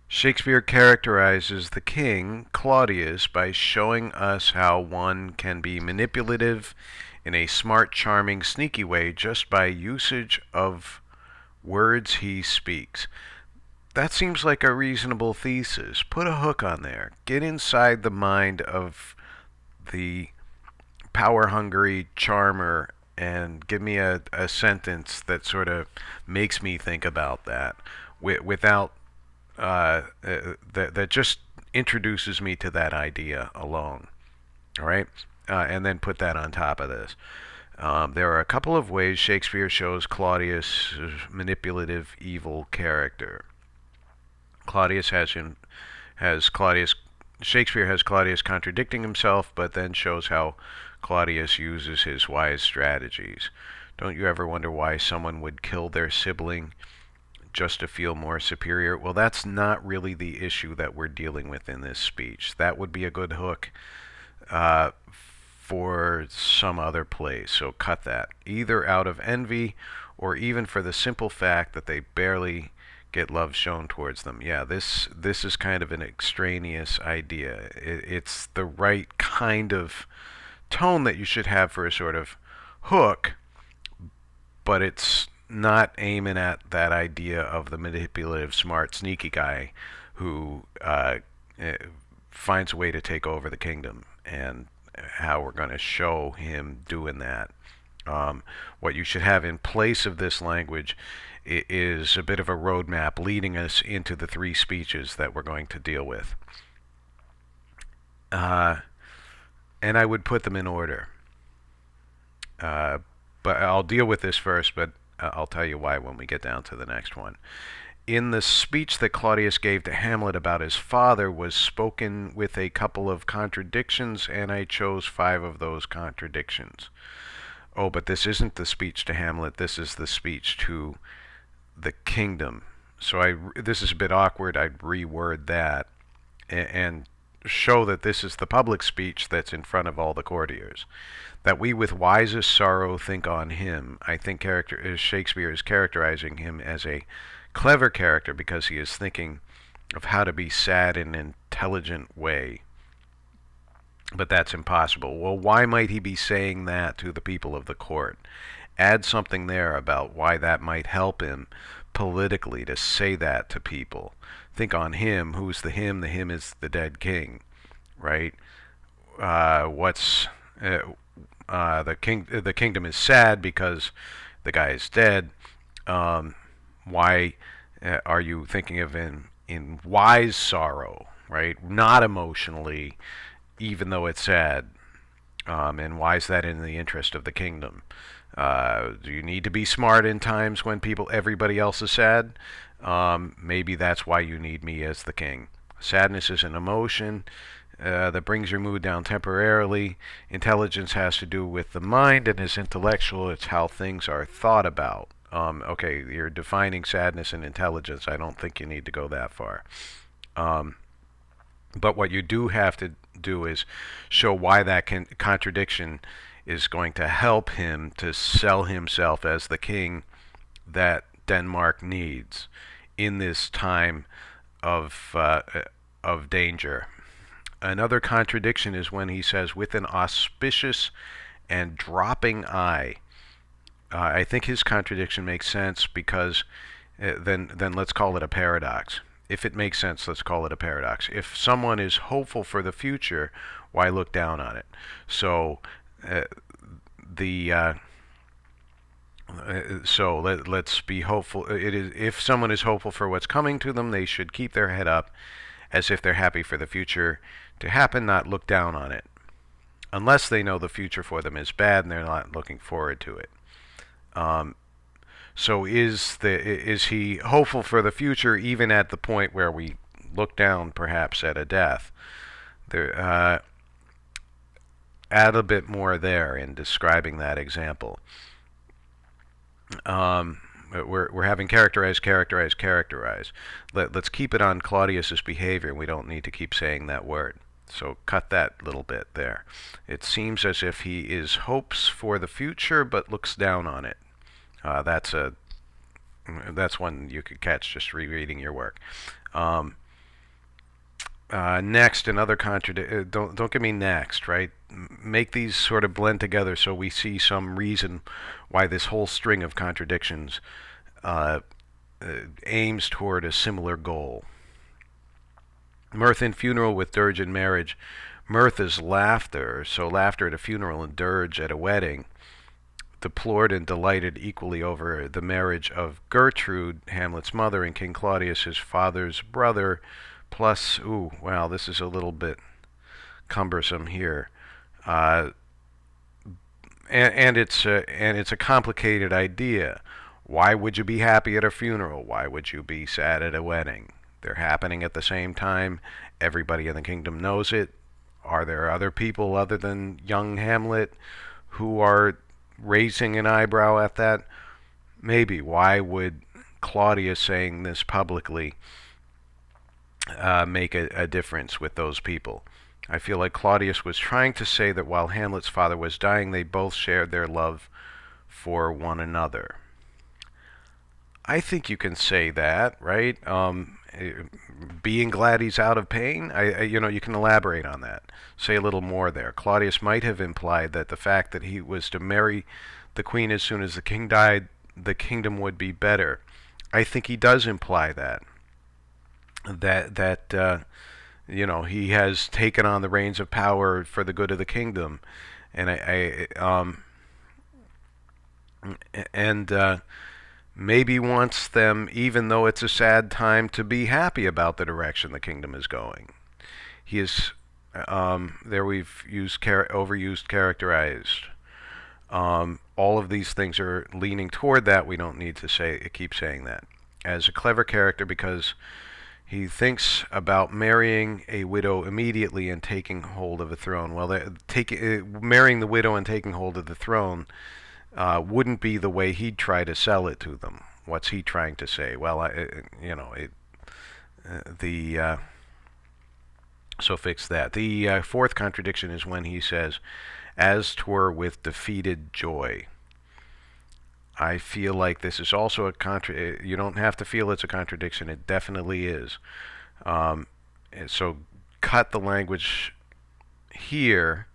Shakespeare characterizes the king, Claudius, by showing us how one can be manipulative in a smart, charming, sneaky way just by usage of words he speaks. That seems like a reasonable thesis. Put a hook on there. Get inside the mind of the power hungry charmer and give me a sentence that sort of makes me think about that without that just introduces me to that idea alone. All right, and then put that on top of this. There are a couple of ways Shakespeare shows Claudius' manipulative, evil character. Claudius has Claudius Shakespeare has Claudius contradicting himself, but then shows how Claudius uses his wise strategies. Don't you ever wonder why someone would kill their sibling just to feel more superior? Well, that's not really the issue that we're dealing with in this speech. That would be a good hook for some other place, so cut that. Either out of envy or even for the simple fact that they barely get love shown towards them. Yeah, this is kind of an extraneous idea. It's the right kind of tone that you should have for a sort of hook, but it's not aiming at that idea of the manipulative, smart, sneaky guy who finds a way to take over the kingdom, and how we're going to show him doing that. What you should have in place of this language is a bit of a roadmap leading us into the three speeches that we're going to deal with. And I would put them in order. But I'll deal with this first, but I'll tell you why when we get down to the next one. In the speech that Claudius gave to Hamlet about his father was spoken with a couple of contradictions, and I chose 5 of those contradictions. Oh, but this isn't the speech to Hamlet. This is the speech to the kingdom. So this is a bit awkward. I'd reword that and show that this is the public speech that's in front of all the courtiers. That we with wisest sorrow think on him. I think Shakespeare is characterizing him as a clever character because he is thinking of how to be sad in an intelligent way. But that's impossible. Well, why might he be saying that to the people of the court? Add something there about why that might help him politically to say that to people. Think on him. Who's the him? The him is the dead king, right? The king? The kingdom is sad because the guy is dead. Why are you thinking of him in wise sorrow, right? Not emotionally, even though it's sad. And why is that in the interest of the kingdom? Do you need to be smart in times when everybody else is sad? Maybe that's why you need me as the king. Sadness is an emotion that brings your mood down temporarily. Intelligence has to do with the mind and is intellectual. It's how things are thought about. Okay, you're defining sadness and intelligence. I don't think you need to go that far. But what you do have to do is show why that contradiction is going to help him to sell himself as the king that Denmark needs in this time of danger. Another contradiction is when he says, with an auspicious and dropping eye. I think his contradiction makes sense because then let's call it a paradox. If it makes sense, let's call it a paradox. If someone is hopeful for the future, why look down on it? So let's be hopeful. If someone is hopeful for what's coming to them, they should keep their head up as if they're happy for the future to happen, not look down on it. Unless they know the future for them is bad and they're not looking forward to it. So is he hopeful for the future even at the point where we look down perhaps at a death? Add a bit more there in describing that example. We're having characterize. Let's keep it on Claudius's behavior. We don't need to keep saying that word. So cut that little bit there. It seems as if he is hopes for the future but looks down on it. That's one you could catch just rereading your work. Next, another contradict. Don't give me next, right? Make these sort of blend together so we see some reason why this whole string of contradictions uh, aims toward a similar goal. Mirth in funeral with dirge in marriage. Mirth is laughter, so laughter at a funeral and dirge at a wedding. Deplored and delighted equally over the marriage of Gertrude, Hamlet's mother, and King Claudius, his father's brother, plus, ooh, wow, this is a little bit cumbersome here. Uh, and it's a complicated idea. Why would you be happy at a funeral? Why would you be sad at a wedding? They're happening at the same time. Everybody in the kingdom knows it. Are there other people other than young Hamlet who are raising an eyebrow at that? Maybe. Why would Claudius saying this publicly make a difference with those people? I feel like Claudius was trying to say that while Hamlet's father was dying, they both shared their love for one another. I think you can say that, right? Being glad he's out of pain, you can elaborate on that. Say a little more there. Claudius might have implied that the fact that he was to marry the queen as soon as the king died, the kingdom would be better. I think he does imply that. He has taken on the reins of power for the good of the kingdom, and maybe wants them, even though it's a sad time, to be happy about the direction the kingdom is going. He is there. We've used overused, characterized. All of these things are leaning toward that. We don't need to keep saying that. As a clever character, because he thinks about marrying a widow immediately and taking hold of the throne. Well, marrying the widow and taking hold of the throne wouldn't be the way he'd try to sell it to them. What's he trying to say? Well, so fix that. The fourth contradiction is when he says, "As 'twere with defeated joy." I feel like this is also you don't have to feel it's a contradiction. It definitely is. So cut the language here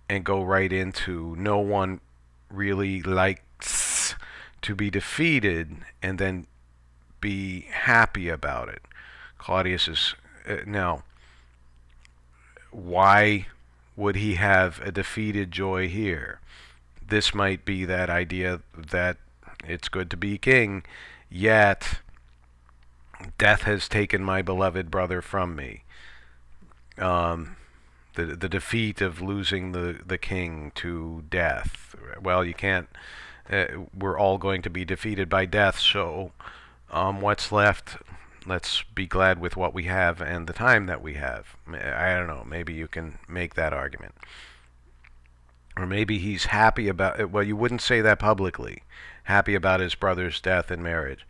and go right into no one really likes to be defeated and then be happy about it. Claudius is now. Why would he have a defeated joy here? This might be that idea that it's good to be king, yet death has taken my beloved brother from me. The defeat of losing the king to death. Well, you can't. We're all going to be defeated by death. So, what's left? Let's be glad with what we have and the time that we have. I don't know. Maybe you can make that argument. Or maybe he's happy about it. Well, you wouldn't say that publicly. Happy about his brother's death and marriage.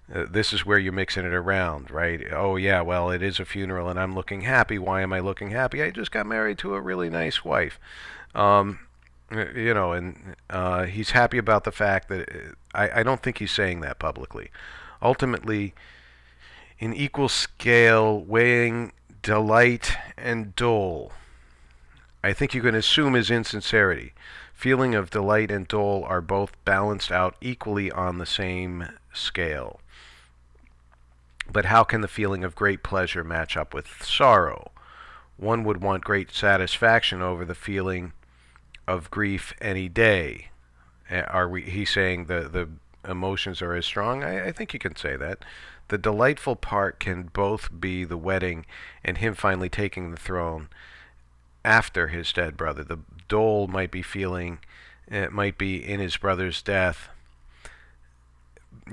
This is where you're mixing it around, right? Oh, yeah, well, it is a funeral and I'm looking happy. Why am I looking happy? I just got married to a really nice wife. And he's happy about the fact that I don't think he's saying that publicly. Ultimately, in equal scale, weighing delight and dole, I think you can assume his insincerity. Feeling of delight and dole are both balanced out equally on the same scale. But how can the feeling of great pleasure match up with sorrow? One would want great satisfaction over the feeling of grief any day. He's saying the emotions are as strong? I think you can say that. The delightful part can both be the wedding and him finally taking the throne after his dead brother. The dole might be in his brother's death.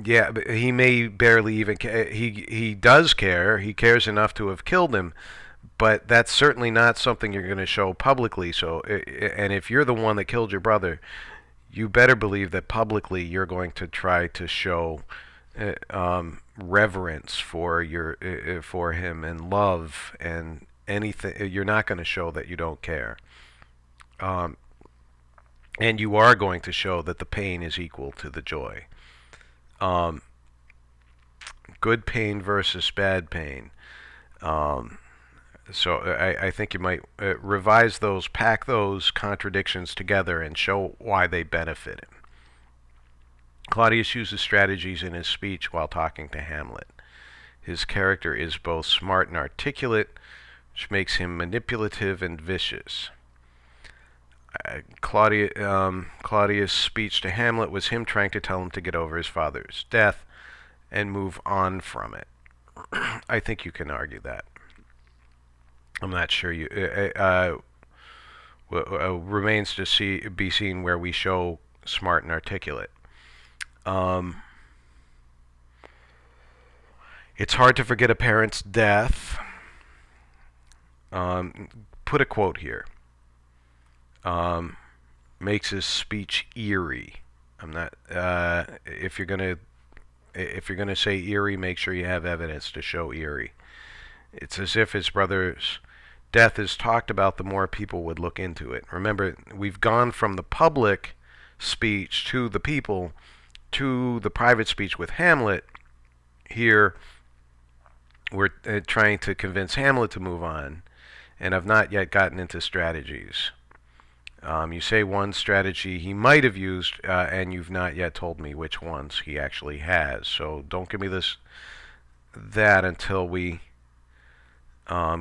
Yeah, but he may barely even care. He does care. He cares enough to have killed him, but that's certainly not something you're going to show publicly. So, and if you're the one that killed your brother, you better believe that publicly you're going to try to show reverence for him and love and anything. You're not going to show that you don't care, and you are going to show that the pain is equal to the joy. Good pain versus bad pain. So I think you might revise those, pack those contradictions together, and show why they benefit him. Claudius uses strategies in his speech while talking to Hamlet. His character is both smart and articulate, which makes him manipulative and vicious. Claudius' speech to Hamlet was him trying to tell him to get over his father's death and move on from it. I think you can argue that. I'm not sure you. Remains to be seen where we show smart and articulate. It's hard to forget a parent's death. Put a quote here. Makes his speech eerie. I'm not. If you're gonna say eerie, make sure you have evidence to show eerie. It's as if his brother's death is talked about, the more people would look into it. Remember, we've gone from the public speech to the people to the private speech with Hamlet. Here, we're trying to convince Hamlet to move on, and I've not yet gotten into strategies. You say one strategy he might have used, and you've not yet told me which ones he actually has. So don't give me that until we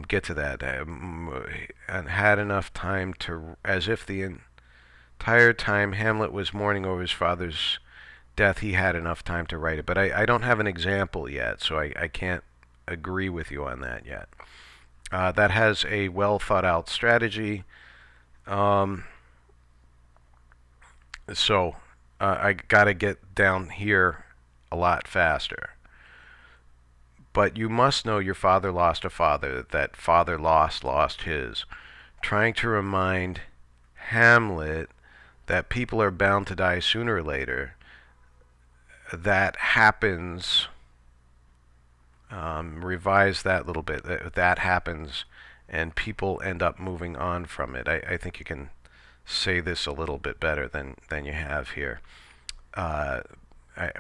get to that. And had enough time to, as if the entire time Hamlet was mourning over his father's death, he had enough time to write it. But I don't have an example yet, so I can't agree with you on that yet. That has a well thought out strategy. So I gotta get down here a lot faster. But you must know your father lost a father, that father lost his. Trying to remind Hamlet that people are bound to die sooner or later. That happens. Revise that a little bit. That happens, and people end up moving on from it. I think you can say this a little bit better than you have here.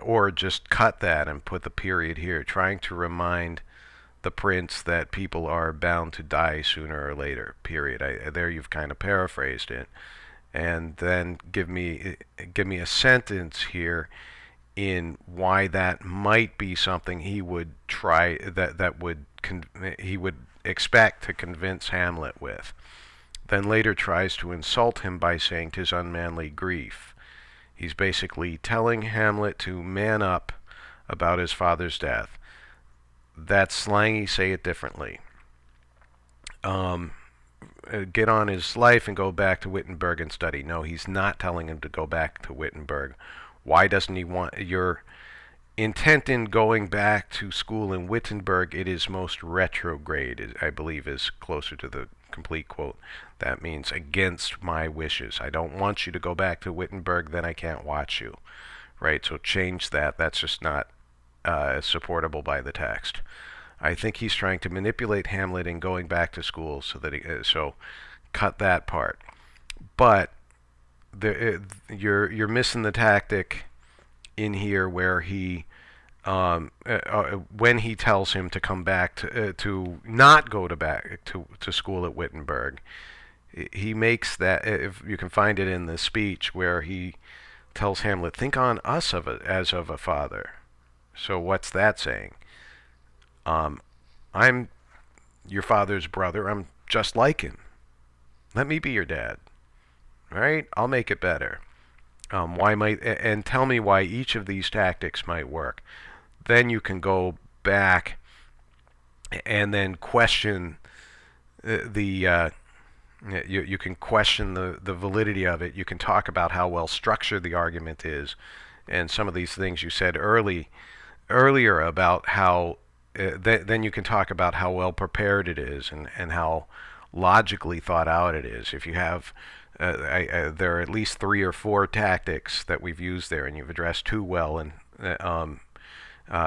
Or just cut that and put the period here, trying to remind the prince that people are bound to die sooner or later, period. There you've kind of paraphrased it. And then give me a sentence here in why that might be something he would try, he would expect to convince Hamlet with. Then later tries to insult him by saying 'tis unmanly grief. He's basically telling Hamlet to man up about his father's death. That's slangy, say it differently. Get on his life and go back to Wittenberg and study. No, he's not telling him to go back to Wittenberg. Why doesn't he want your intent in going back to school in Wittenberg? It is most retrograde, I believe, is closer to the complete quote. That means against my wishes. I don't want you to go back to Wittenberg, then I can't watch you. Right? So change that. That's just not supportable by the text. I think he's trying to manipulate Hamlet in going back to school, so that so cut that part. But you're missing the tactic in here where he when he tells him to come back to not go back to school at Wittenberg, he makes that, if you can find it in the speech where he tells Hamlet, think on us as of a father. So what's that saying? I'm your father's brother. I'm just like him. Let me be your dad. All right? I'll make it better. And tell me why each of these tactics might work. Then you can go back and then question you can question the validity of it. You can talk about how well structured the argument is, and some of these things you said earlier about how then you can talk about how well prepared it is, and how logically thought out it is. If you have there are at least 3 or 4 tactics that we've used there, and you've addressed 2 well, and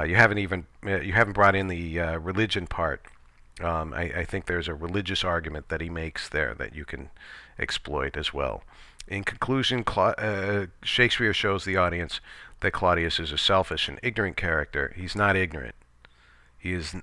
you haven't brought in the religion part. I think there's a religious argument that he makes there that you can exploit as well. In conclusion, Shakespeare shows the audience that Claudius is a selfish and ignorant character. He's not ignorant. He is